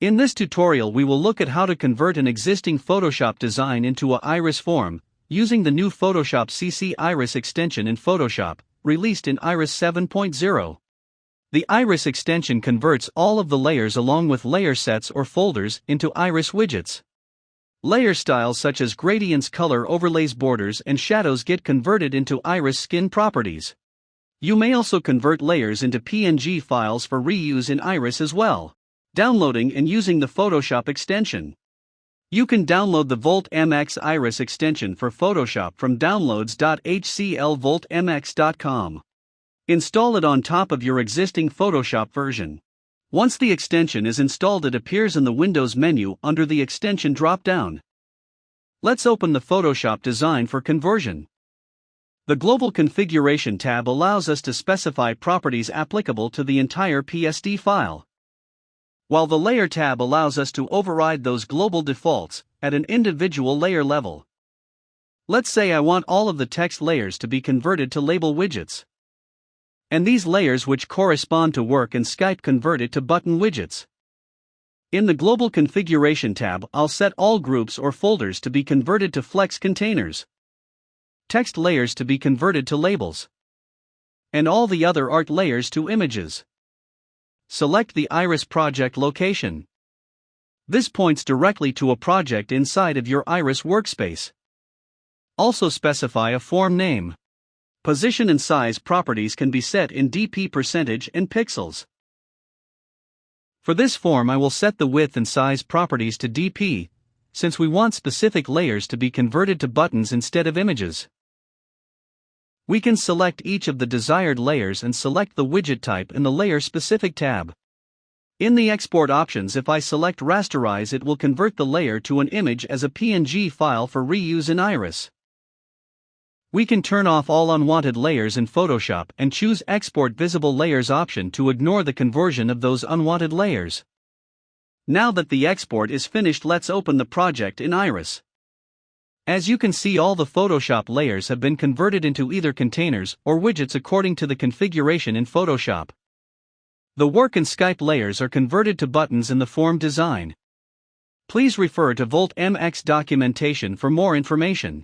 In this tutorial we will look at how to convert an existing Photoshop design into a Iris form, using the new Photoshop CC Iris extension in Photoshop, released in Iris 7.0. The Iris extension converts all of the layers along with layer sets or folders into Iris widgets. Layer styles such as gradients, color overlays, borders, and shadows get converted into Iris skin properties. You may also convert layers into PNG files for reuse in Iris as well. Downloading and using the Photoshop extension. You can download the Volt MX Iris extension for Photoshop from downloads.hclvoltmx.com. Install it on top of your existing Photoshop version. Once the extension is installed, it appears in the Windows menu under the Extension drop-down. Let's open the Photoshop design for conversion. The Global Configuration tab allows us to specify properties applicable to the entire PSD file, while the Layer tab allows us to override those global defaults at an individual layer level. Let's say I want all of the text layers to be converted to label widgets, and these layers which correspond to work and Skype converted to button widgets. In the Global Configuration tab, I'll set all groups or folders to be converted to flex containers, text layers to be converted to labels, and all the other art layers to images. Select the Iris project location. This points directly to a project inside of your Iris workspace. Also specify a form name. Position and size properties can be set in dp% and pixels. For this form I will set the width and size properties to dp, since we want specific layers to be converted to buttons instead of images. We can select each of the desired layers and select the widget type in the Layer Specific tab. In the Export options, if I select Rasterize, it will convert the layer to an image as a PNG file for reuse in Iris. We can turn off all unwanted layers in Photoshop and choose Export Visible Layers option to ignore the conversion of those unwanted layers. Now that the export is finished, let's open the project in Iris. As you can see, all the Photoshop layers have been converted into either containers or widgets according to the configuration in Photoshop. The work and Skype layers are converted to buttons in the form design. Please refer to Volt MX documentation for more information.